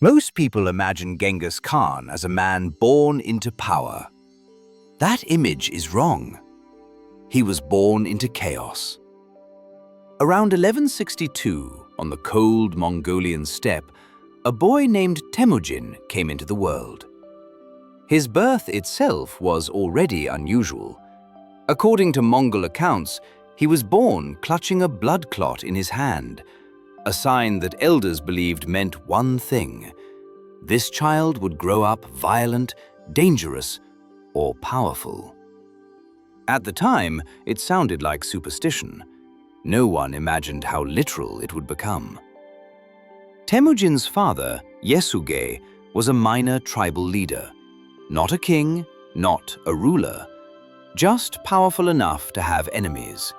Most people imagine Genghis Khan as a man born into power. That image is wrong. He was born into chaos. Around 1162, on the cold Mongolian steppe, a boy named Temujin came into the world. His birth itself was already unusual. According to Mongol accounts, he was born clutching a blood clot in his hand, a sign that elders believed meant one thing: this child would grow up violent, dangerous, or powerful. At the time, it sounded like superstition. No one imagined how literal it would become. Temujin's father, Yesuge, was a minor tribal leader. Not a king, not a ruler, just powerful enough to have enemies.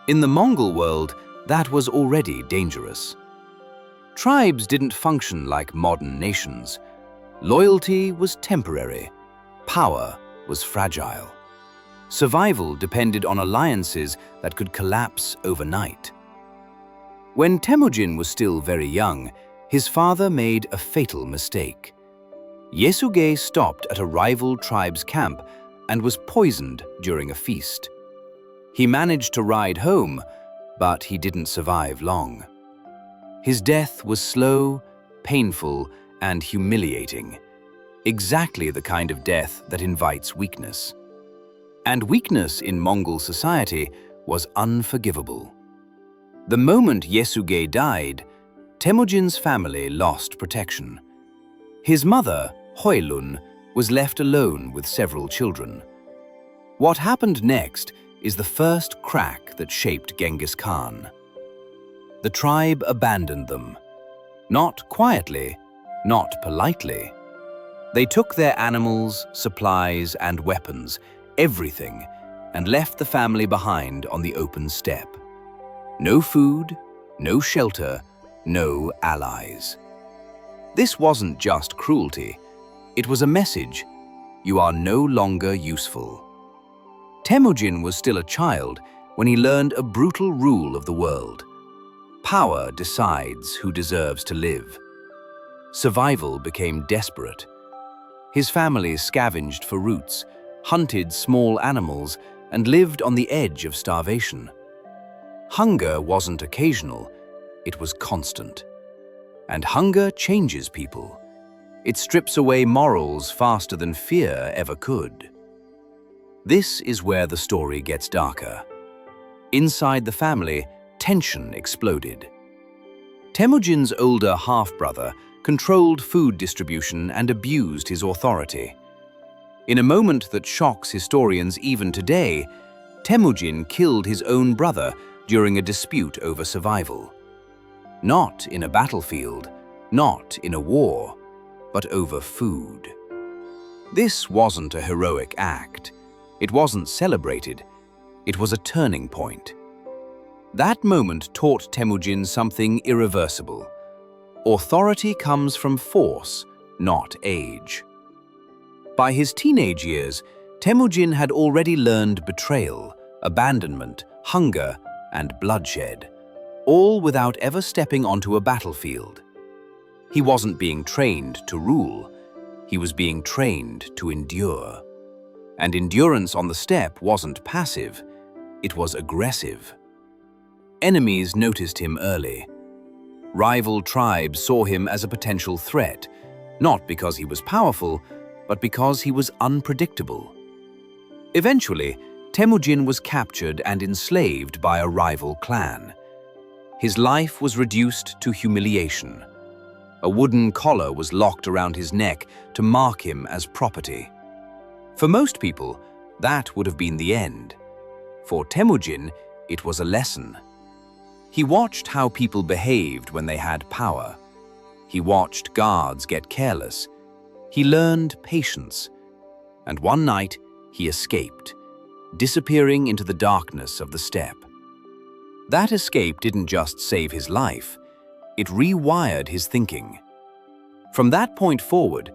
In the Mongol world, that was already dangerous. Tribes didn't function like modern nations. Loyalty was temporary. Power was fragile. Survival depended on alliances that could collapse overnight. When Temujin was still very young, his father made a fatal mistake. Yesuge stopped at a rival tribe's camp and was poisoned during a feast. He managed to ride home, but he didn't survive long. His death was slow, painful, and humiliating. Exactly the kind of death that invites weakness. And weakness in Mongol society was unforgivable. The moment Yesuge died, Temujin's family lost protection. His mother, Hoylun, was left alone with several children. What happened next is the first crack that shaped Genghis Khan. The tribe abandoned them. Not quietly, not politely. They took their animals, supplies, and weapons, everything, and left the family behind on the open steppe. No food, no shelter, no allies. This wasn't just cruelty. It was a message: you are no longer useful. Temujin was still a child when he learned a brutal rule of the world. Power decides who deserves to live. Survival became desperate. His family scavenged for roots, hunted small animals, and lived on the edge of starvation. Hunger wasn't occasional, it was constant. And hunger changes people. It strips away morals faster than fear ever could. This is where the story gets darker. Inside the family, tension exploded. Temujin's older half-brother controlled food distribution and abused his authority. In a moment that shocks historians even today, Temujin killed his own brother during a dispute over survival. Not in a battlefield, not in a war, but over food. This wasn't a heroic act. It wasn't celebrated. It was a turning point. That moment taught Temujin something irreversible. Authority comes from force, not age. By his teenage years, Temujin had already learned betrayal, abandonment, hunger, and bloodshed, all without ever stepping onto a battlefield. He wasn't being trained to rule. He was being trained to endure. And endurance on the steppe wasn't passive, it was aggressive. Enemies noticed him early. Rival tribes saw him as a potential threat, not because he was powerful, but because he was unpredictable. Eventually, Temujin was captured and enslaved by a rival clan. His life was reduced to humiliation. A wooden collar was locked around his neck to mark him as property. For most people, that would have been the end. For Temujin, it was a lesson. He watched how people behaved when they had power. He watched guards get careless. He learned patience. And one night, he escaped, disappearing into the darkness of the steppe. That escape didn't just save his life, it rewired his thinking. From that point forward,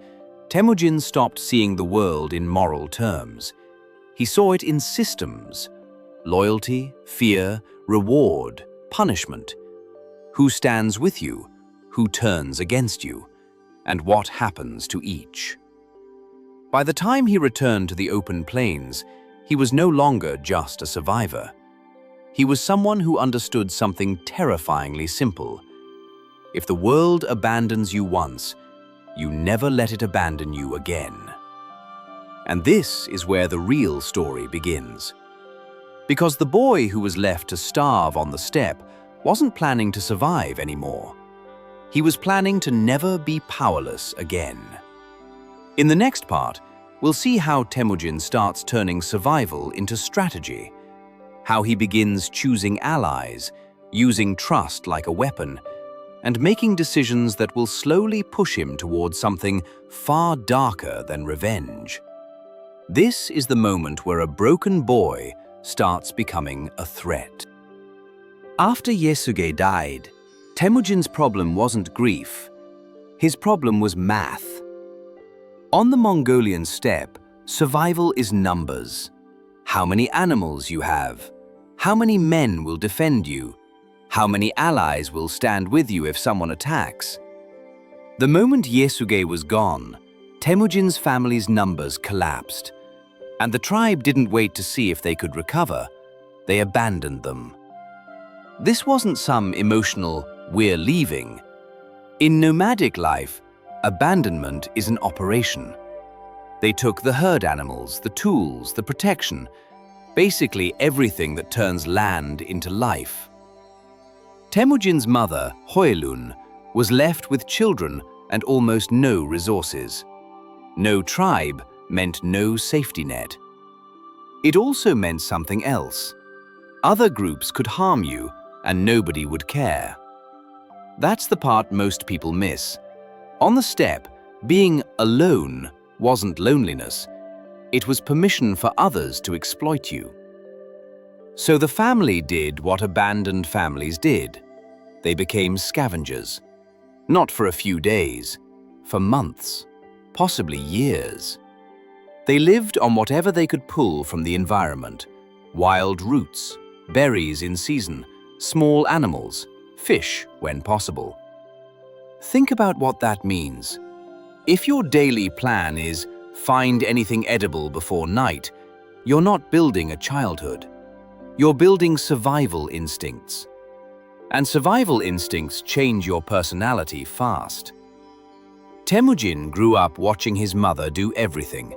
Temujin stopped seeing the world in moral terms. He saw it in systems: loyalty, fear, reward, punishment. Who stands with you? Who turns against you? and what happens to each. By the time he returned to the open plains, he was no longer just a survivor. He was someone who understood something terrifyingly simple. If the world abandons you once, you never let it abandon you again. And this is where the real story begins. Because the boy who was left to starve on the steppe wasn't planning to survive anymore. He was planning to never be powerless again. In the next part, we'll see how Temujin starts turning survival into strategy, how he begins choosing allies, using trust like a weapon, and making decisions that will slowly push him towards something far darker than revenge. This is the moment where a broken boy starts becoming a threat. After Yasuge died, Temujin's problem wasn't grief. His problem was math. On the Mongolian steppe, survival is numbers. How many animals you have, how many men will defend you, how many allies will stand with you if someone attacks. The moment Yasuge was gone, Temujin's family's numbers collapsed, and the tribe didn't wait to see if they could recover. They abandoned them. This wasn't some emotional, "we're leaving." In nomadic life, abandonment is an operation. They took the herd animals, the tools, the protection, basically everything that turns land into life. Temujin's mother, Hoelun, was left with children and almost no resources. No tribe meant no safety net. It also meant something else. Other groups could harm you and nobody would care. That's the part most people miss. On the steppe, being alone wasn't loneliness. It was permission for others to exploit you. So the family did what abandoned families did. They became scavengers. Not for a few days, for months, possibly years. They lived on whatever they could pull from the environment: wild roots, berries in season, small animals, fish when possible. Think about what that means. If your daily plan is find anything edible before night, you're not building a childhood. You're building survival instincts. And survival instincts change your personality fast. Temujin grew up watching his mother do everything: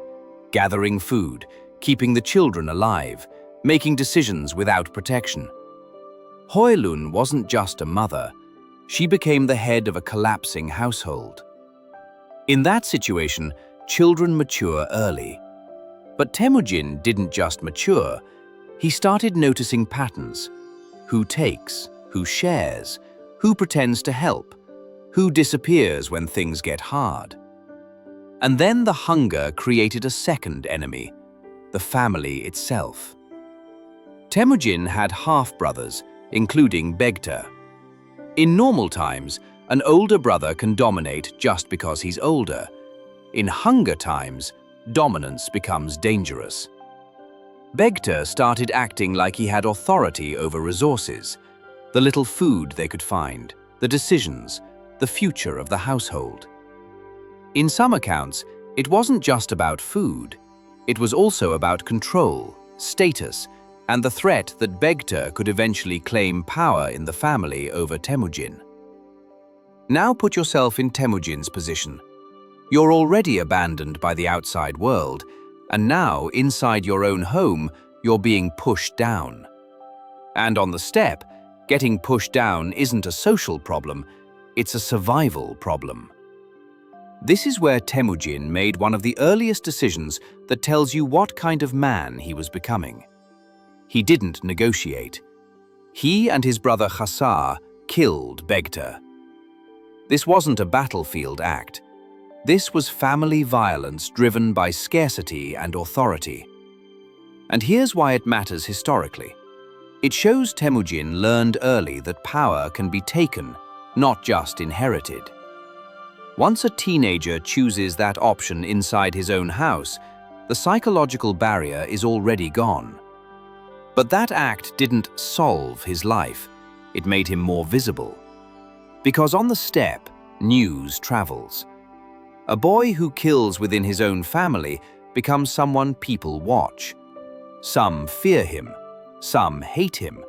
gathering food, keeping the children alive, making decisions without protection. Hoelun wasn't just a mother. She became the head of a collapsing household. In that situation, children mature early. But Temujin didn't just mature. He started noticing patterns: who takes, who shares, who pretends to help, who disappears when things get hard. And then the hunger created a second enemy: the family itself. Temujin had half-brothers, including Begta. In normal times, an older brother can dominate just because he's older. In hunger times, dominance becomes dangerous. Begta started acting like he had authority over resources: the little food they could find, the decisions, the future of the household. In some accounts, it wasn't just about food. It was also about control, status, and the threat that Begta could eventually claim power in the family over Temujin. Now put yourself in Temujin's position. You're already abandoned by the outside world, and now, inside your own home, you're being pushed down. And on the steppe, getting pushed down isn't a social problem, it's a survival problem. This is where Temujin made one of the earliest decisions that tells you what kind of man he was becoming. He didn't negotiate. He and his brother Khassar killed Begta. This wasn't a battlefield act. This was family violence driven by scarcity and authority. And here's why it matters historically. It shows Temujin learned early that power can be taken, not just inherited. Once a teenager chooses that option inside his own house, the psychological barrier is already gone. But that act didn't solve his life. It made him more visible. Because on the steppe, news travels. A boy who kills within his own family becomes someone people watch. Some fear him, some hate him.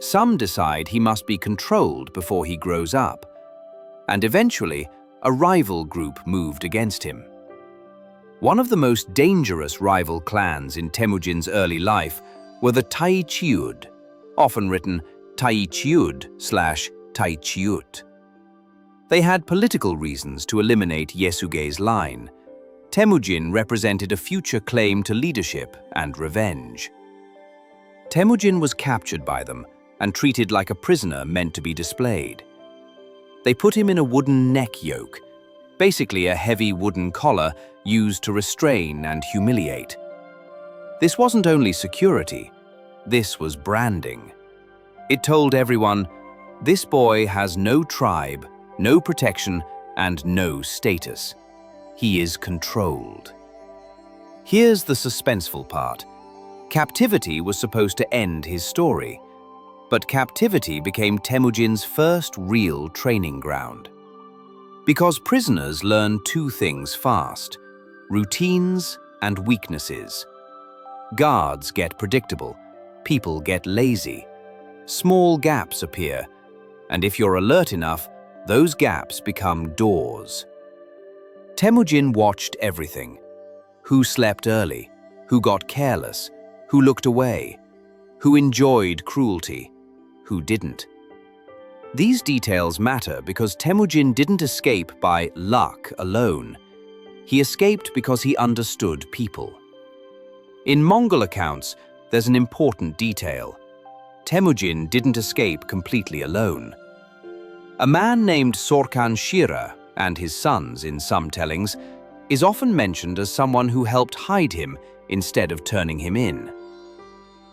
Some decide he must be controlled before he grows up. And eventually, a rival group moved against him. One of the most dangerous rival clans in Temujin's early life were the Taichiud, often written Taichiud/Taichiut. They had political reasons to eliminate Yesugei's line. Temujin represented a future claim to leadership and revenge. Temujin was captured by them and treated like a prisoner meant to be displayed. They put him in a wooden neck yoke, basically a heavy wooden collar used to restrain and humiliate. This wasn't only security, this was branding. It told everyone, this boy has no tribe, no protection, and no status. He is controlled. Here's the suspenseful part. Captivity was supposed to end his story, but captivity became Temujin's first real training ground. Because prisoners learn two things fast: routines and weaknesses. Guards get predictable, people get lazy. Small gaps appear, and if you're alert enough, those gaps become doors. Temujin watched everything. Who slept early, who got careless, who looked away, who enjoyed cruelty, who didn't. These details matter because Temujin didn't escape by luck alone. He escaped because he understood people. In Mongol accounts, there's an important detail. Temujin didn't escape completely alone. A man named Sorkan Shira and his sons in some tellings is often mentioned as someone who helped hide him instead of turning him in.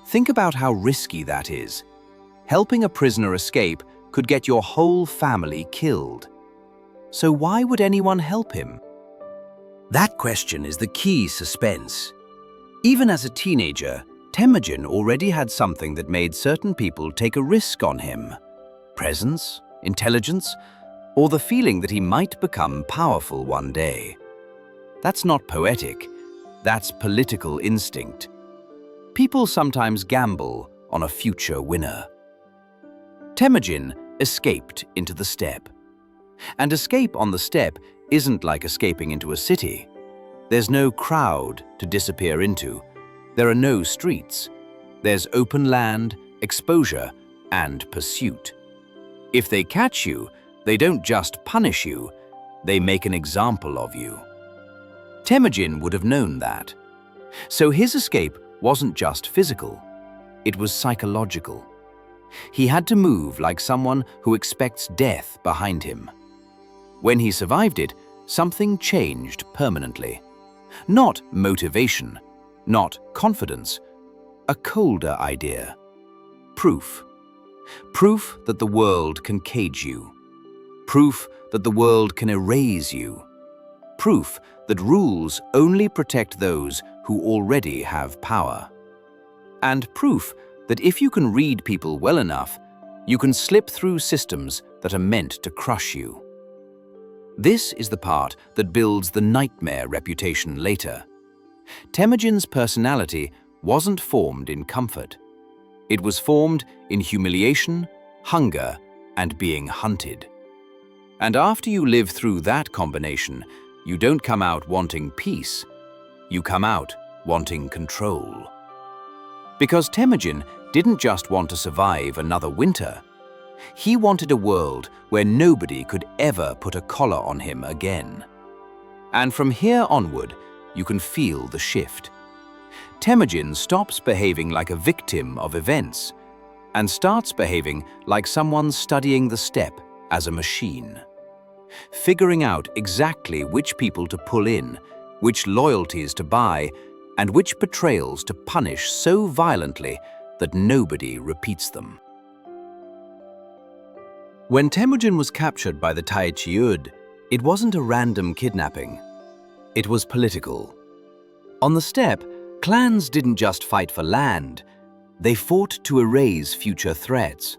Think about how risky that is. Helping a prisoner escape could get your whole family killed. So why would anyone help him? That question is the key suspense. Even as a teenager, Temujin already had something that made certain people take a risk on him. Presence, intelligence, or the feeling that he might become powerful one day. That's not poetic, that's political instinct. People sometimes gamble on a future winner. Temujin escaped into the steppe. And escape on the steppe isn't like escaping into a city. There's no crowd to disappear into. There are no streets. There's open land, exposure, and pursuit. If they catch you, they don't just punish you, they make an example of you. Temujin would have known that. So his escape wasn't just physical, it was psychological. He had to move like someone who expects death behind him. When he survived it, something changed permanently. Not motivation, not confidence, a colder idea. Proof. Proof that the world can cage you. Proof that the world can erase you. Proof that rules only protect those who already have power. And proof that if you can read people well enough, you can slip through systems that are meant to crush you. This is the part that builds the nightmare reputation later. Temujin's personality wasn't formed in comfort. It was formed in humiliation, hunger, and being hunted. And after you live through that combination, you don't come out wanting peace. You come out wanting control. Because Temujin didn't just want to survive another winter. He wanted a world where nobody could ever put a collar on him again. And from here onward, you can feel the shift. Temujin stops behaving like a victim of events and starts behaving like someone studying the steppe as a machine. Figuring out exactly which people to pull in, which loyalties to buy, and which betrayals to punish so violently that nobody repeats them. When Temujin was captured by the Taichiud, it wasn't a random kidnapping. It was political. On the steppe, clans didn't just fight for land, they fought to erase future threats.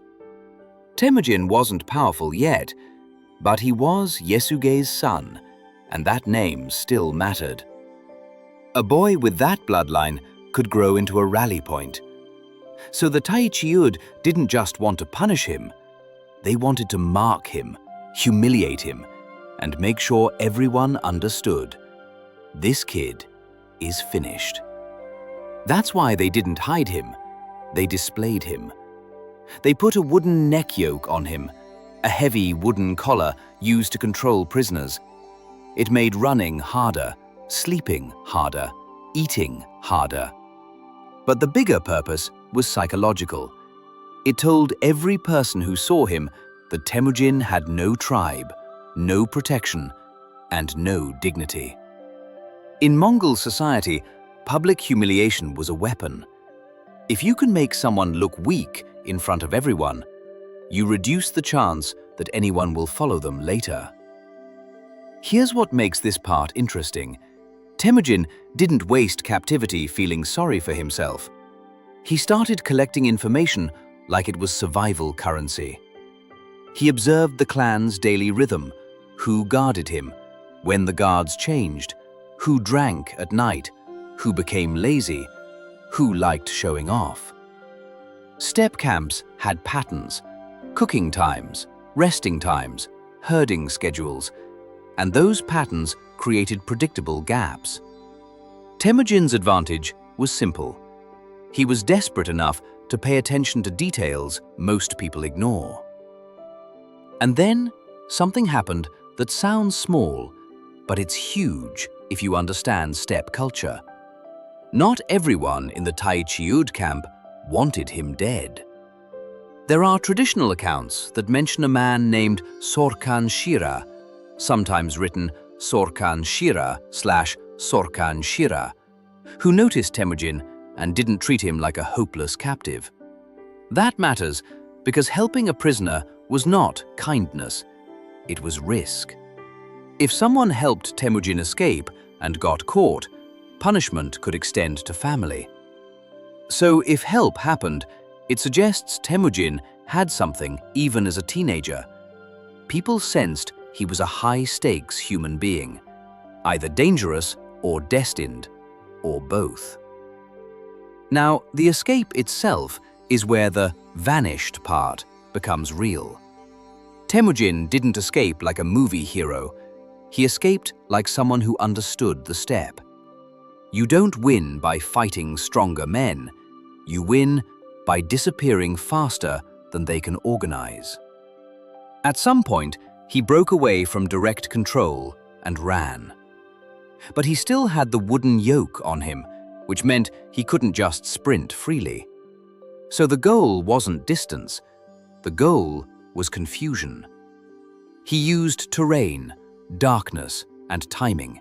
Temujin wasn't powerful yet, but he was Yesugei's son, and that name still mattered. A boy with that bloodline could grow into a rally point. So the Taichiud didn't just want to punish him, they wanted to mark him, humiliate him, and make sure everyone understood. This kid is finished. That's why they didn't hide him, they displayed him. They put a wooden neck yoke on him, a heavy wooden collar used to control prisoners. It made running harder, sleeping harder, eating harder. But the bigger purpose was psychological. It told every person who saw him that Temujin had no tribe, no protection, and no dignity. In Mongol society, public humiliation was a weapon. If you can make someone look weak in front of everyone, you reduce the chance that anyone will follow them later. Here's what makes this part interesting. Temujin didn't waste captivity feeling sorry for himself. He started collecting information like it was survival currency. He observed the clan's daily rhythm, who guarded him, when the guards changed, who drank at night, who became lazy, who liked showing off. Steppe camps had patterns, cooking times, resting times, herding schedules, and those patterns created predictable gaps. Temujin's advantage was simple. He was desperate enough to pay attention to details most people ignore. And then something happened that sounds small, but it's huge if you understand steppe culture. Not everyone in the Taichiud camp wanted him dead. There are traditional accounts that mention a man named Sorkan Shira, sometimes written Sorkan Shira/Sorkan Shira, who noticed Temujin and didn't treat him like a hopeless captive. That matters because helping a prisoner was not kindness, it was risk. If someone helped Temujin escape and got caught, punishment could extend to family. So if help happened, it suggests Temujin had something even as a teenager. People sensed he was a high-stakes human being, either dangerous or destined, or both. Now, the escape itself is where the vanished part becomes real. Temujin didn't escape like a movie hero. He escaped like someone who understood the steppe. You don't win by fighting stronger men. You win by disappearing faster than they can organize. At some point, he broke away from direct control and ran. But he still had the wooden yoke on him, which meant he couldn't just sprint freely. So the goal wasn't distance. The goal was confusion. He used terrain, darkness, and timing.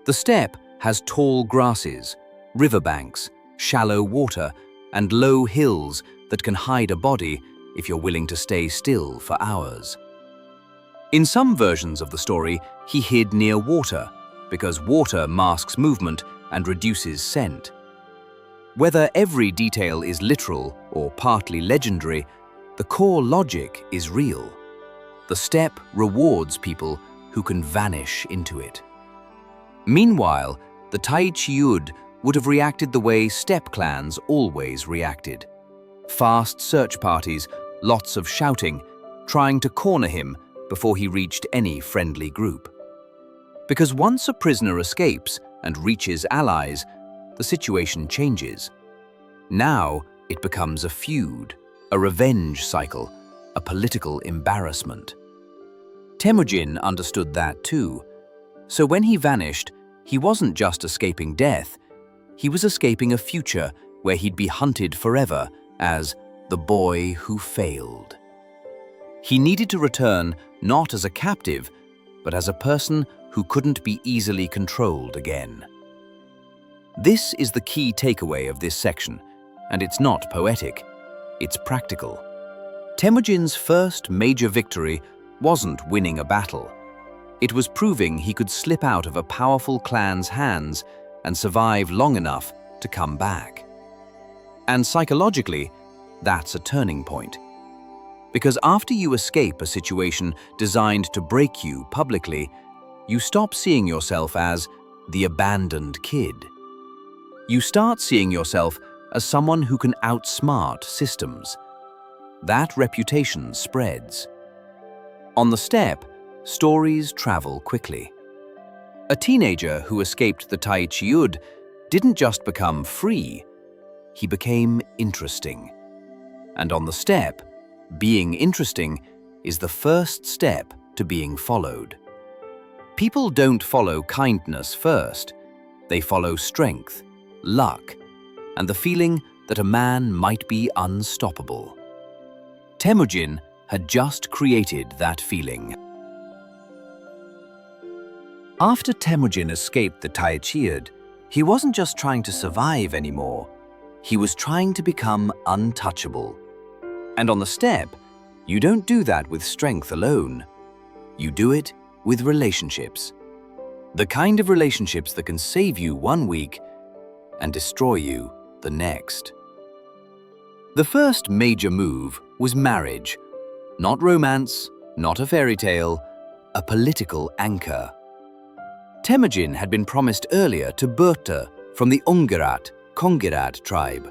The steppe has tall grasses, riverbanks, shallow water, and low hills that can hide a body if you're willing to stay still for hours. In some versions of the story, he hid near water because water masks movement and reduces scent. Whether every detail is literal or partly legendary, the core logic is real. The steppe rewards people who can vanish into it. Meanwhile, the Taichiud would have reacted the way steppe clans always reacted. Fast search parties, lots of shouting, trying to corner him before he reached any friendly group. Because once a prisoner escapes and reaches allies, the situation changes. Now it becomes a feud, a revenge cycle, a political embarrassment. Temujin understood that too. So when he vanished, he wasn't just escaping death, he was escaping a future where he'd be hunted forever as the boy who failed. He needed to return not as a captive, but as a person who couldn't be easily controlled again. This is the key takeaway of this section, and it's not poetic, it's practical. Temujin's first major victory wasn't winning a battle. It was proving he could slip out of a powerful clan's hands and survive long enough to come back. And psychologically, that's a turning point. Because after you escape a situation designed to break you publicly, you stop seeing yourself as the abandoned kid. You start seeing yourself as someone who can outsmart systems. That reputation spreads. On the steppe, stories travel quickly. A teenager who escaped the Taichiud didn't just become free, he became interesting. And on the steppe, being interesting is the first step to being followed. People don't follow kindness first. They follow strength, luck, and the feeling that a man might be unstoppable. Temujin had just created that feeling. After Temujin escaped the Taichiud, he wasn't just trying to survive anymore. He was trying to become untouchable. And on the steppe, you don't do that with strength alone. You do it with relationships. The kind of relationships that can save you one week and destroy you the next. The first major move was marriage. Not romance, not a fairy tale, a political anchor. Temujin had been promised earlier to Berta from the Kongirat tribe.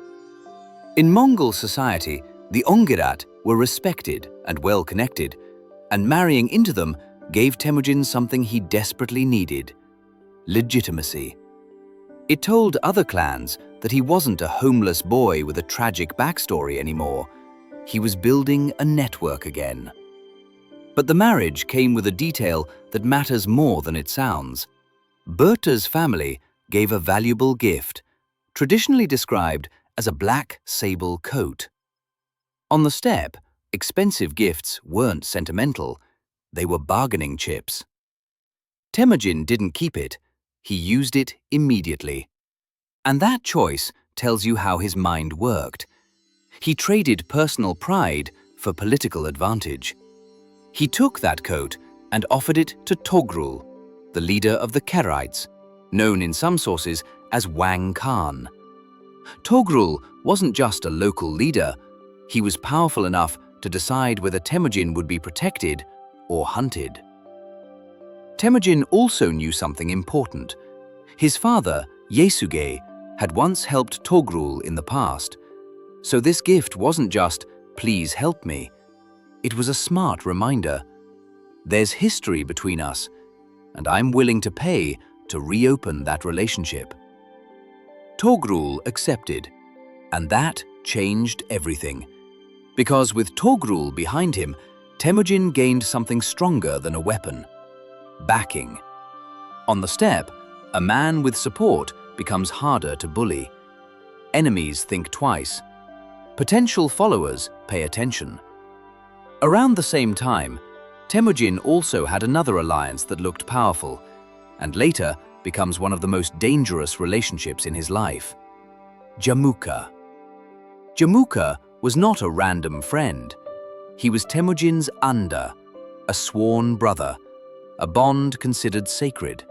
In Mongol society, the Ongirat were respected and well-connected, and marrying into them gave Temujin something he desperately needed: legitimacy. It told other clans that he wasn't a homeless boy with a tragic backstory anymore. He was building a network again. But the marriage came with a detail that matters more than it sounds. Berta's family gave a valuable gift, traditionally described as a black sable coat. On the steppe, expensive gifts weren't sentimental, they were bargaining chips. Temujin didn't keep it, he used it immediately. And that choice tells you how his mind worked. He traded personal pride for political advantage. He took that coat and offered it to Togrul, the leader of the Kerites, known in some sources as Wang Khan. Togrul wasn't just a local leader, he was powerful enough to decide whether Temujin would be protected or hunted. Temujin also knew something important. His father, Yesuge, had once helped Togrul in the past. So this gift wasn't just, "Please help me." It was a smart reminder. There's history between us, and I'm willing to pay to reopen that relationship. Togrul accepted, and that changed everything. Because with Togrul behind him, Temujin gained something stronger than a weapon: backing. On the steppe, a man with support becomes harder to bully. Enemies think twice. Potential followers pay attention. Around the same time, Temujin also had another alliance that looked powerful, and later becomes one of the most dangerous relationships in his life: Jamuka. Jamuka was not a random friend. He was Temujin's Anda, a sworn brother, a bond considered sacred.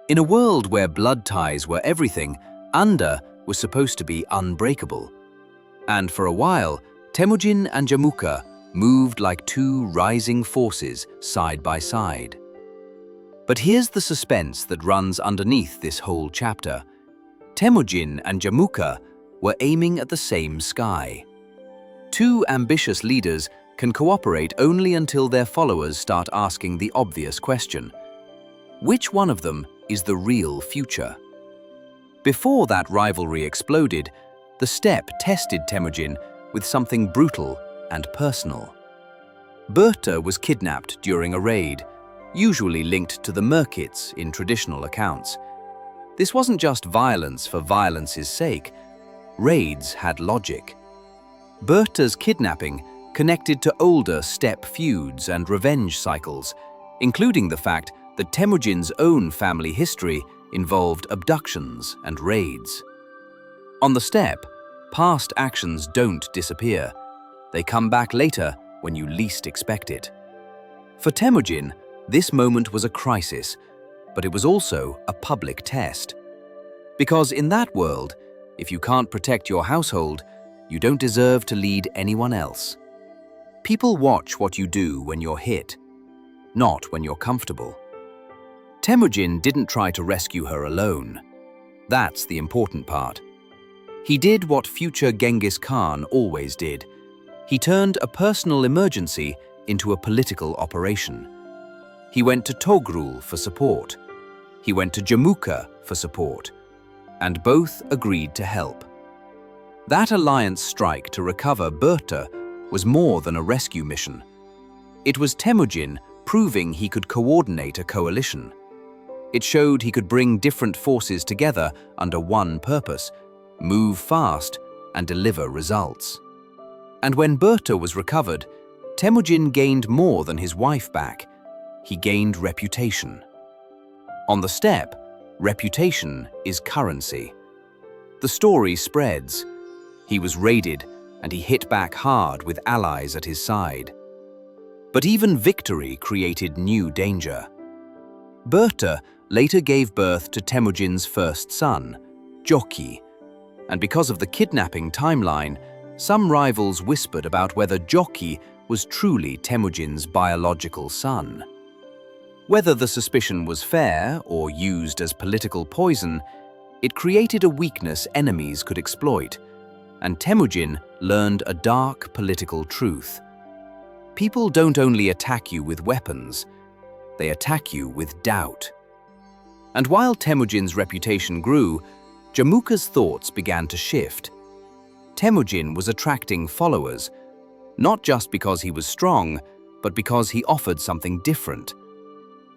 In a world where blood ties were everything, Anda was supposed to be unbreakable. And for a while, Temujin and Jamuka moved like two rising forces side by side. But here's the suspense that runs underneath this whole chapter. Temujin and Jamuka were aiming at the same sky. Two ambitious leaders can cooperate only until their followers start asking the obvious question: which one of them is the real future? Before that rivalry exploded, the steppe tested Temujin with something brutal and personal. Berta was kidnapped during a raid, usually linked to the Merkits in traditional accounts. This wasn't just violence for violence's sake. Raids had logic. Berta's kidnapping connected to older steppe feuds and revenge cycles, including the fact that Temujin's own family history involved abductions and raids. On the steppe, past actions don't disappear. They come back later when you least expect it. For Temujin, this moment was a crisis, but it was also a public test. Because in that world, if you can't protect your household, you don't deserve to lead anyone else. People watch what you do when you're hit, not when you're comfortable. Temujin didn't try to rescue her alone. That's the important part. He did what future Genghis Khan always did. He turned a personal emergency into a political operation. He went to Togrul for support. He went to Jamuka for support. And both agreed to help. That alliance strike to recover Berta was more than a rescue mission. It was Temujin proving he could coordinate a coalition. It showed he could bring different forces together under one purpose, move fast, and deliver results. And when Berta was recovered, Temujin gained more than his wife back. He gained reputation. On the steppe, reputation is currency. The story spreads. He was raided, and he hit back hard with allies at his side. But even victory created new danger. Berta later gave birth to Temujin's first son, Joki, and because of the kidnapping timeline, some rivals whispered about whether Joki was truly Temujin's biological son. Whether the suspicion was fair or used as political poison, it created a weakness enemies could exploit, and Temujin learned a dark political truth. People don't only attack you with weapons, they attack you with doubt. And while Temujin's reputation grew, Jamuka's thoughts began to shift. Temujin was attracting followers, not just because he was strong, but because he offered something different.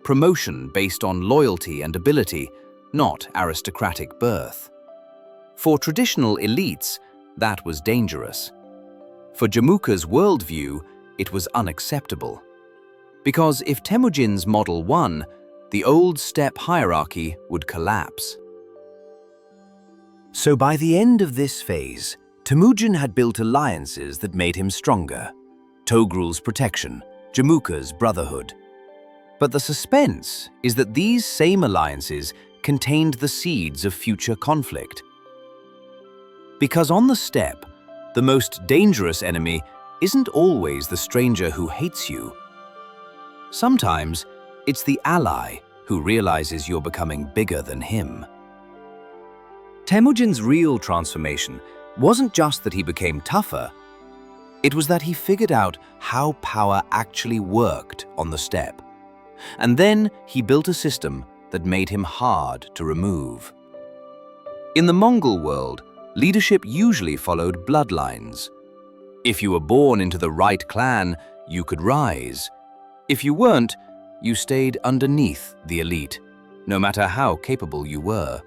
Promotion based on loyalty and ability, not aristocratic birth. For traditional elites, that was dangerous. For Jamuka's worldview, it was unacceptable. Because if Temujin's model won, the old steppe hierarchy would collapse. So by the end of this phase, Temujin had built alliances that made him stronger. Togrul's protection, Jamuka's brotherhood. But the suspense is that these same alliances contained the seeds of future conflict. Because on the steppe, the most dangerous enemy isn't always the stranger who hates you. Sometimes it's the ally who realizes you're becoming bigger than him. Temujin's real transformation wasn't just that he became tougher, it was that he figured out how power actually worked on the steppe. And then he built a system that made him hard to remove. In the Mongol world, leadership usually followed bloodlines. If you were born into the right clan, you could rise. If you weren't, you stayed underneath the elite, no matter how capable you were.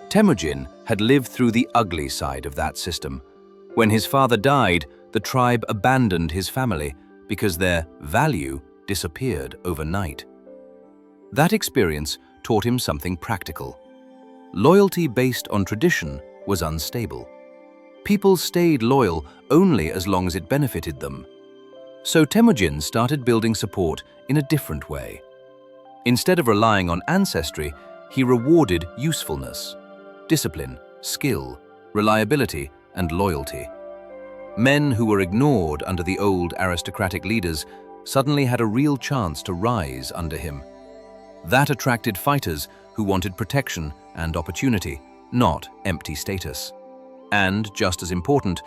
Temujin had lived through the ugly side of that system. When his father died, the tribe abandoned his family because their value disappeared overnight. That experience taught him something practical. Loyalty based on tradition was unstable. People stayed loyal only as long as it benefited them. So Temujin started building support in a different way. Instead of relying on ancestry, he rewarded usefulness, discipline, skill, reliability, and loyalty. Men who were ignored under the old aristocratic leaders suddenly had a real chance to rise under him. That attracted fighters who wanted protection and opportunity, not empty status. And, just as important,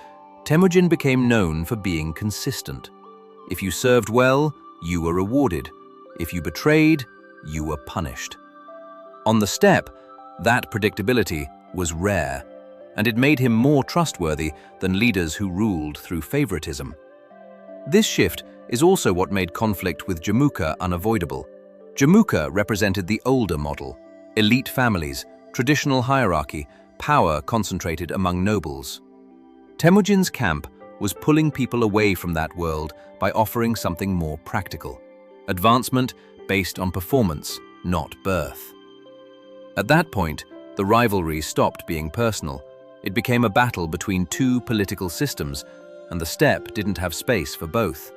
Temujin became known for being consistent. If you served well, you were rewarded. If you betrayed, you were punished. On the steppe, that predictability was rare, and it made him more trustworthy than leaders who ruled through favoritism. This shift is also what made conflict with Jamuka unavoidable. Jamuka represented the older model: elite families, traditional hierarchy, power concentrated among nobles. Temujin's camp was pulling people away from that world by offering something more practical: advancement based on performance, not birth. At that point, the rivalry stopped being personal. It became a battle between two political systems, and the steppe didn't have space for both.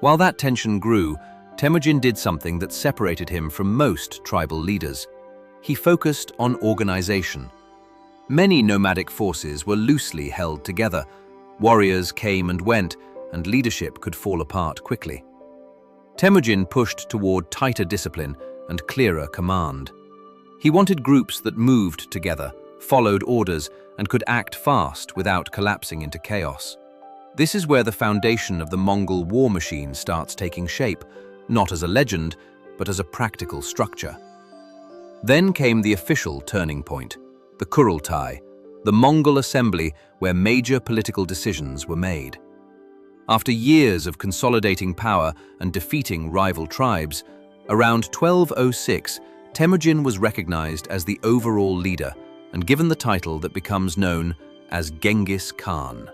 While that tension grew, Temujin did something that separated him from most tribal leaders. He focused on organization. Many nomadic forces were loosely held together. Warriors came and went, and leadership could fall apart quickly. Temujin pushed toward tighter discipline and clearer command. He wanted groups that moved together, followed orders, and could act fast without collapsing into chaos. This is where the foundation of the Mongol war machine starts taking shape, not as a legend, but as a practical structure. Then came the official turning point, the Kurultai, the Mongol assembly where major political decisions were made. After years of consolidating power and defeating rival tribes, around 1206, Temujin was recognized as the overall leader and given the title that becomes known as Genghis Khan.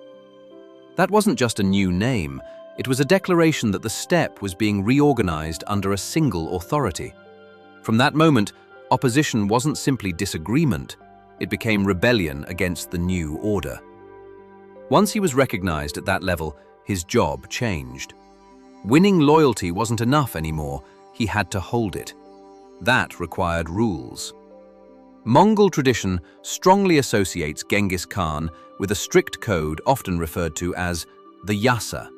That wasn't just a new name, it was a declaration that the steppe was being reorganized under a single authority. From that moment, opposition wasn't simply disagreement, it became rebellion against the new order. Once he was recognized at that level, his job changed. Winning loyalty wasn't enough anymore, he had to hold it. That required rules. Mongol tradition strongly associates Genghis Khan with a strict code often referred to as the yasa.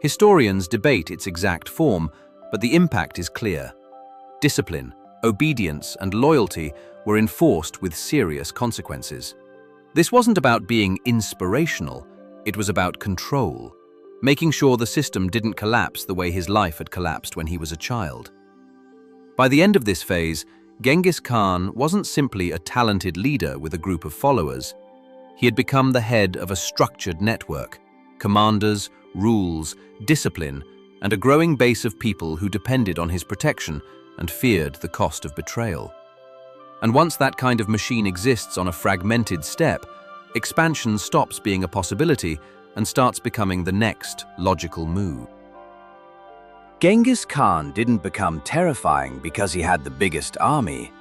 Historians debate its exact form, but the impact is clear. Discipline, obedience, and loyalty were enforced with serious consequences. This wasn't about being inspirational, it was about control, making sure the system didn't collapse the way his life had collapsed when he was a child. By the end of this phase, Genghis Khan wasn't simply a talented leader with a group of followers. He had become the head of a structured network, commanders, rules, discipline, and a growing base of people who depended on his protection and feared the cost of betrayal. And once that kind of machine exists on a fragmented steppe, expansion stops being a possibility and starts becoming the next logical move. Genghis Khan didn't become terrifying because he had the biggest army.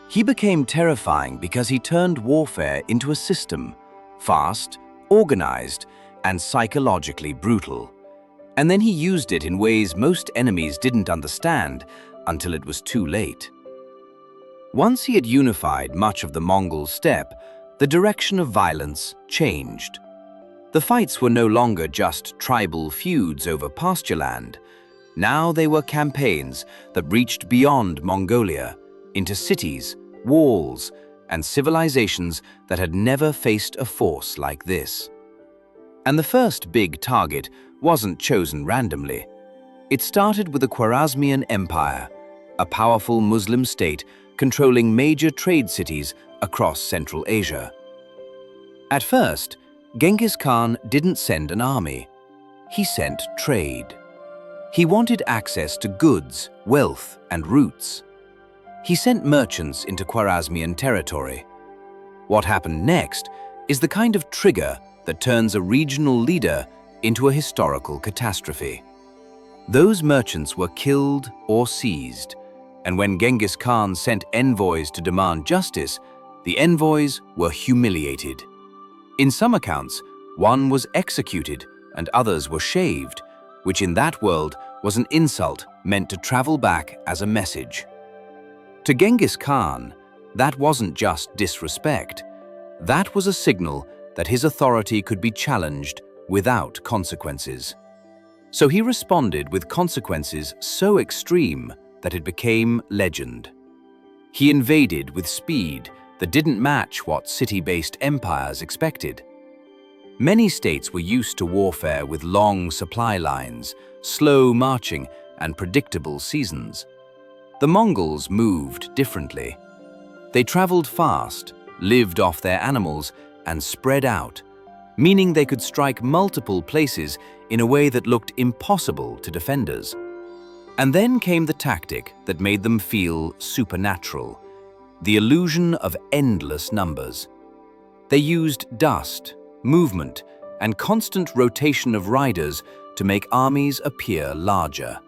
He became terrifying because he turned warfare into a system, fast, organized, and psychologically brutal. And then he used it in ways most enemies didn't understand until it was too late. Once he had unified much of the Mongol steppe, the direction of violence changed. The fights were no longer just tribal feuds over pasture land. Now they were campaigns that reached beyond Mongolia, into cities, walls, and civilizations that had never faced a force like this. And the first big target wasn't chosen randomly. It started with the Khwarezmian Empire, a powerful Muslim state controlling major trade cities across Central Asia. At first, Genghis Khan didn't send an army. He sent trade. He wanted access to goods, wealth, and routes. He sent merchants into Khwarezmian territory. What happened next is the kind of trigger that turns a regional leader into a historical catastrophe. Those merchants were killed or seized, and when Genghis Khan sent envoys to demand justice, the envoys were humiliated. In some accounts, one was executed and others were shaved, which in that world was an insult meant to travel back as a message. To Genghis Khan, that wasn't just disrespect. That was a signal that his authority could be challenged without consequences. So he responded with consequences so extreme that it became legend. He invaded with speed that didn't match what city-based empires expected. Many states were used to warfare with long supply lines, slow marching, and predictable seasons. The Mongols moved differently. They traveled fast, lived off their animals, and spread out, meaning they could strike multiple places in a way that looked impossible to defenders. And then came the tactic that made them feel supernatural, the illusion of endless numbers. They used dust, movement, and constant rotation of riders to make armies appear larger.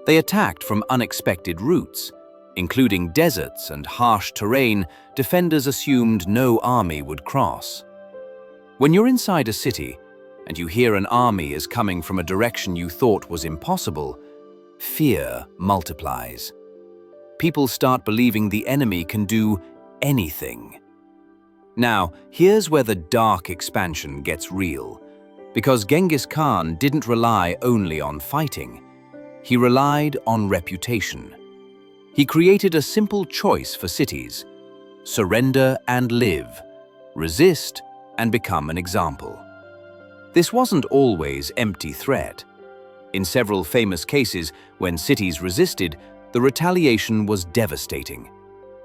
They attacked from unexpected routes, including deserts and harsh terrain defenders assumed no army would cross. When you're inside a city and you hear an army is coming from a direction you thought was impossible, fear multiplies. People start believing the enemy can do anything. Now, here's where the dark expansion gets real, because Genghis Khan didn't rely only on fighting. He relied on reputation. He created a simple choice for cities: surrender and live, resist and become an example. This wasn't always empty threat. In several famous cases, when cities resisted, the retaliation was devastating.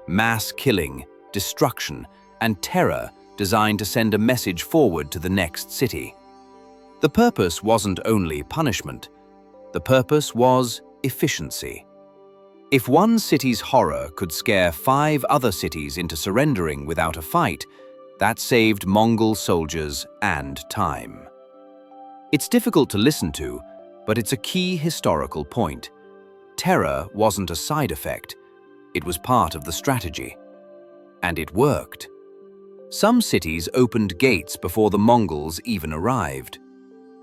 Mass killing, destruction, and terror designed to send a message forward to the next city. The purpose wasn't only punishment. The purpose was efficiency. If one city's horror could scare 5 other cities into surrendering without a fight, that saved Mongol soldiers and time. It's difficult to listen to, but it's a key historical point. Terror wasn't a side effect. It was part of the strategy. And it worked. Some cities opened gates before the Mongols even arrived.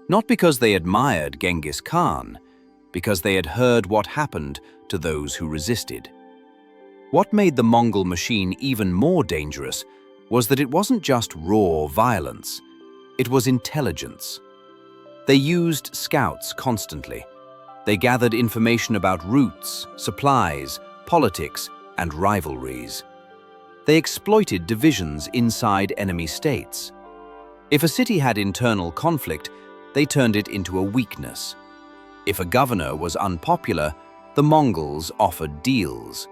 Not because they admired Genghis Khan, because they had heard what happened to those who resisted. What made the Mongol machine even more dangerous was that it wasn't just raw violence, it was intelligence. They used scouts constantly. They gathered information about routes, supplies, politics, and rivalries. They exploited divisions inside enemy states. If a city had internal conflict, they turned it into a weakness. If a governor was unpopular, the Mongols offered deals.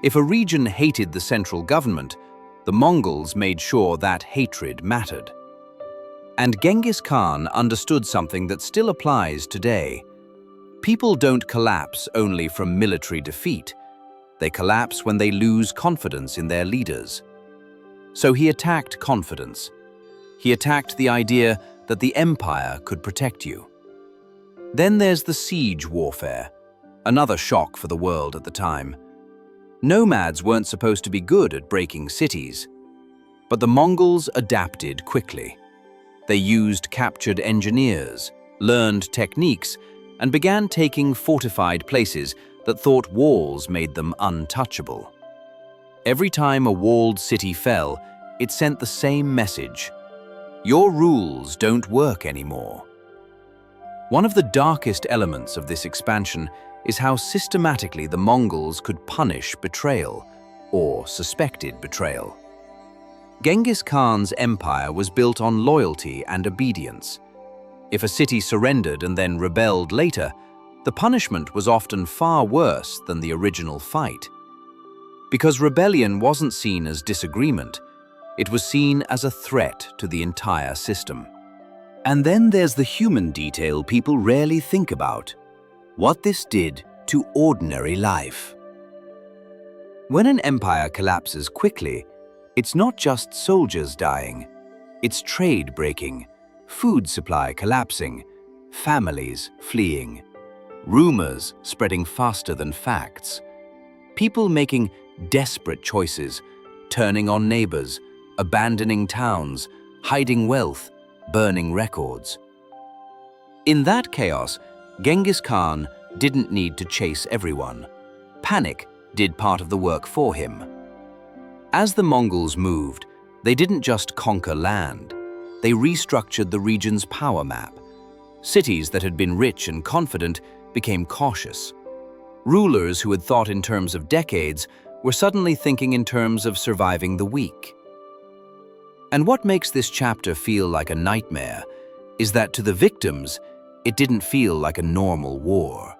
If a region hated the central government, the Mongols made sure that hatred mattered. And Genghis Khan understood something that still applies today. People don't collapse only from military defeat. They collapse when they lose confidence in their leaders. So he attacked confidence. He attacked the idea that the empire could protect you. Then there's the siege warfare, another shock for the world at the time. Nomads weren't supposed to be good at breaking cities, but the Mongols adapted quickly. They used captured engineers, learned techniques, and began taking fortified places that thought walls made them untouchable. Every time a walled city fell, it sent the same message: your rules don't work anymore. One of the darkest elements of this expansion is how systematically the Mongols could punish betrayal, or suspected betrayal. Genghis Khan's empire was built on loyalty and obedience. If a city surrendered and then rebelled later, the punishment was often far worse than the original fight. Because rebellion wasn't seen as disagreement, it was seen as a threat to the entire system. And then there's the human detail people rarely think about: what this did to ordinary life. When an empire collapses quickly, it's not just soldiers dying, it's trade breaking, food supply collapsing, families fleeing, rumors spreading faster than facts, people making desperate choices, turning on neighbors, abandoning towns, hiding wealth, burning records. In that chaos, Genghis Khan didn't need to chase everyone. Panic did part of the work for him. As the Mongols moved, they didn't just conquer land. They restructured the region's power map. Cities that had been rich and confident became cautious. Rulers who had thought in terms of decades were suddenly thinking in terms of surviving the week. And what makes this chapter feel like a nightmare is that to the victims, it didn't feel like a normal war.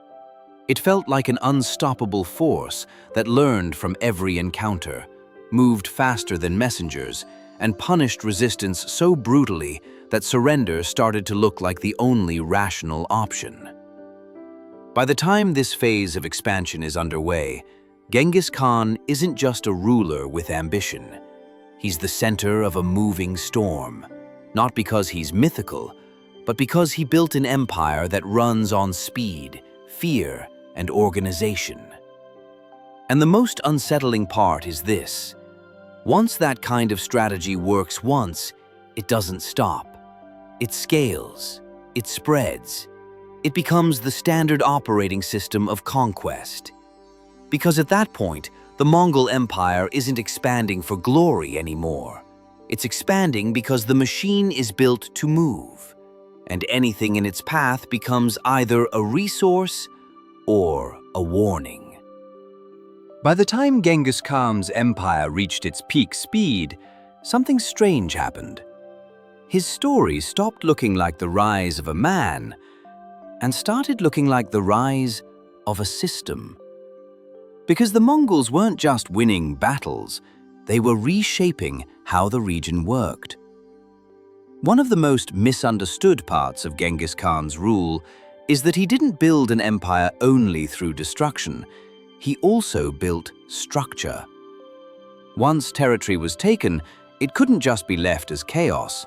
It felt like an unstoppable force that learned from every encounter, moved faster than messengers, and punished resistance so brutally that surrender started to look like the only rational option. By the time this phase of expansion is underway, Genghis Khan isn't just a ruler with ambition. He's the center of a moving storm, not because he's mythical, but because he built an empire that runs on speed, fear, and organization. And the most unsettling part is this: once that kind of strategy works once, it doesn't stop. It scales, it spreads, it becomes the standard operating system of conquest. Because at that point, the Mongol Empire isn't expanding for glory anymore. It's expanding because the machine is built to move, and anything in its path becomes either a resource or a warning. By the time Genghis Khan's empire reached its peak speed, something strange happened. His story stopped looking like the rise of a man and started looking like the rise of a system. Because the Mongols weren't just winning battles, they were reshaping how the region worked. One of the most misunderstood parts of Genghis Khan's rule is that he didn't build an empire only through destruction. He also built structure. Once territory was taken, it couldn't just be left as chaos.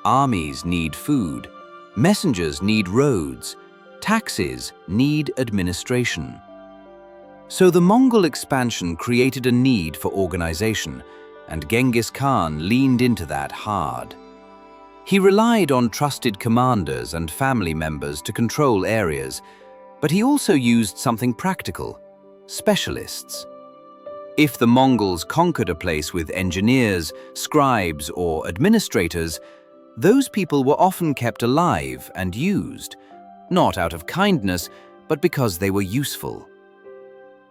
Armies need food, messengers need roads, taxes need administration. So the Mongol expansion created a need for organization, and Genghis Khan leaned into that hard. He relied on trusted commanders and family members to control areas, but he also used something practical: specialists. If the Mongols conquered a place with engineers, scribes, or administrators, those people were often kept alive and used, not out of kindness, but because they were useful.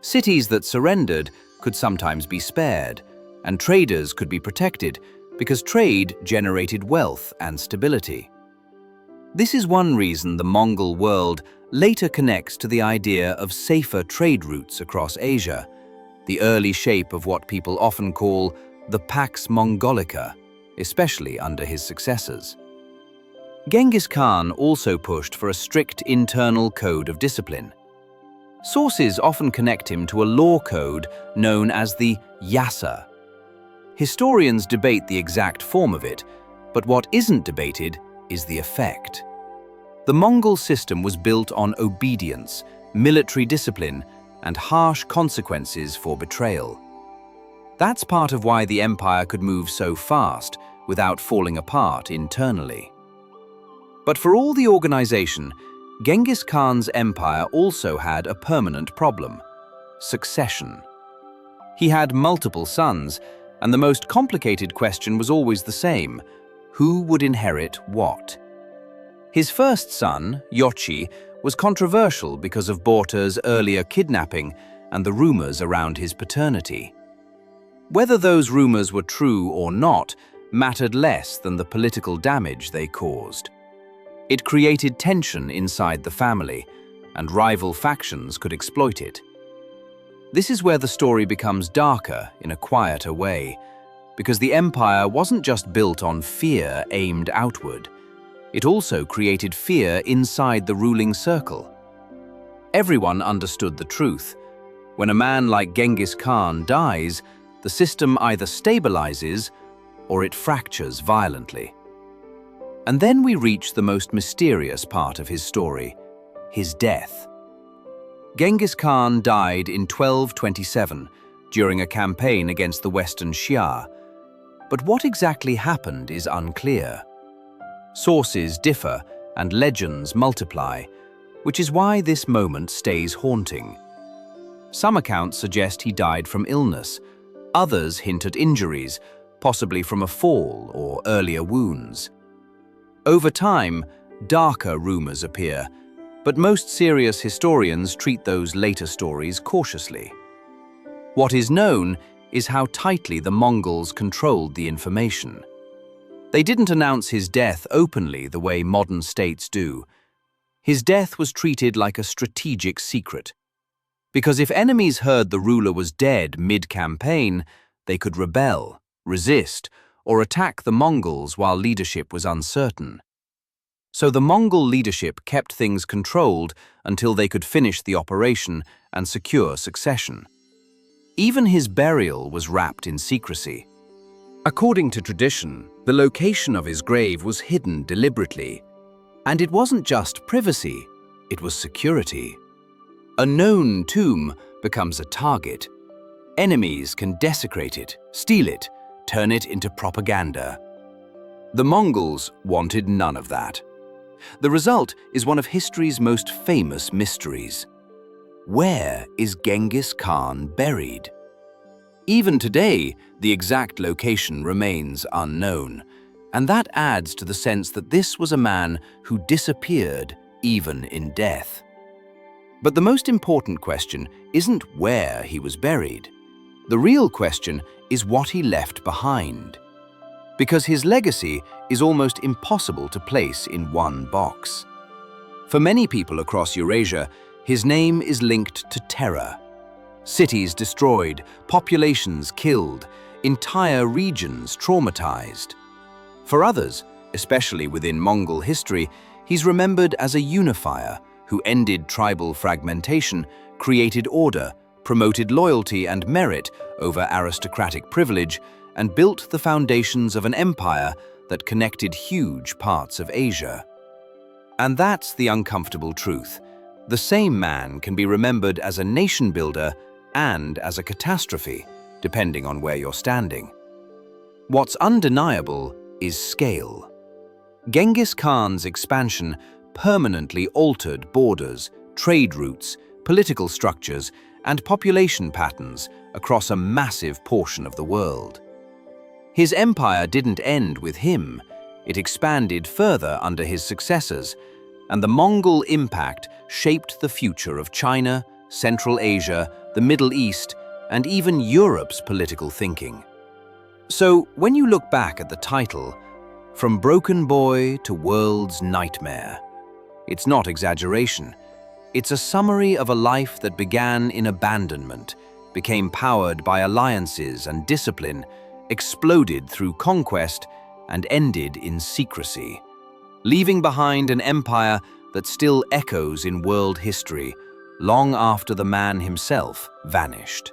Cities that surrendered could sometimes be spared, and traders could be protected because trade generated wealth and stability. This is one reason the Mongol world later connects to the idea of safer trade routes across Asia, the early shape of what people often call the Pax Mongolica, especially under his successors. Genghis Khan also pushed for a strict internal code of discipline. Sources often connect him to a law code known as the Yasa. Historians debate the exact form of it, but what isn't debated is the effect. The Mongol system was built on obedience, military discipline, and harsh consequences for betrayal. That's part of why the empire could move so fast without falling apart internally. But for all the organization, Genghis Khan's empire also had a permanent problem: succession. He had multiple sons, and the most complicated question was always the same: who would inherit what? His first son, Yochi, was controversial because of Borta's earlier kidnapping and the rumors around his paternity. Whether those rumors were true or not mattered less than the political damage they caused. It created tension inside the family, and rival factions could exploit it. This is where the story becomes darker in a quieter way, because the empire wasn't just built on fear aimed outward. It also created fear inside the ruling circle. Everyone understood the truth. When a man like Genghis Khan dies, the system either stabilizes or it fractures violently. And then we reach the most mysterious part of his story: his death. Genghis Khan died in 1227 during a campaign against the Western Xia, but what exactly happened is unclear. Sources differ and legends multiply, which is why this moment stays haunting. Some accounts suggest he died from illness, others hint at injuries, possibly from a fall or earlier wounds. Over time, darker rumors appear, but most serious historians treat those later stories cautiously. What is known is how tightly the Mongols controlled the information. They didn't announce his death openly the way modern states do. His death was treated like a strategic secret, because if enemies heard the ruler was dead mid-campaign, they could rebel, resist, or attack the Mongols while leadership was uncertain. So the Mongol leadership kept things controlled until they could finish the operation and secure succession. Even his burial was wrapped in secrecy. According to tradition, the location of his grave was hidden deliberately. And it wasn't just privacy, it was security. A known tomb becomes a target. Enemies can desecrate it, steal it, turn it into propaganda. The Mongols wanted none of that. The result is one of history's most famous mysteries. Where is Genghis Khan buried? Even today, the exact location remains unknown, and that adds to the sense that this was a man who disappeared even in death. But the most important question isn't where he was buried. The real question is what he left behind. Because his legacy is almost impossible to place in one box. For many people across Eurasia, his name is linked to terror. Cities destroyed, populations killed, entire regions traumatized. For others, especially within Mongol history, he's remembered as a unifier who ended tribal fragmentation, created order, promoted loyalty and merit over aristocratic privilege, and built the foundations of an empire that connected huge parts of Asia. And that's the uncomfortable truth. The same man can be remembered as a nation builder and as a catastrophe, depending on where you're standing. What's undeniable is scale. Genghis Khan's expansion permanently altered borders, trade routes, political structures, and population patterns across a massive portion of the world. His empire didn't end with him. It expanded further under his successors, and the Mongol impact shaped the future of China, Central Asia, the Middle East, and even Europe's political thinking. So, when you look back at the title, From Broken Boy to World's Nightmare, it's not exaggeration. It's a summary of a life that began in abandonment, became powered by alliances and discipline, exploded through conquest, and ended in secrecy, leaving behind an empire that still echoes in world history long after the man himself vanished.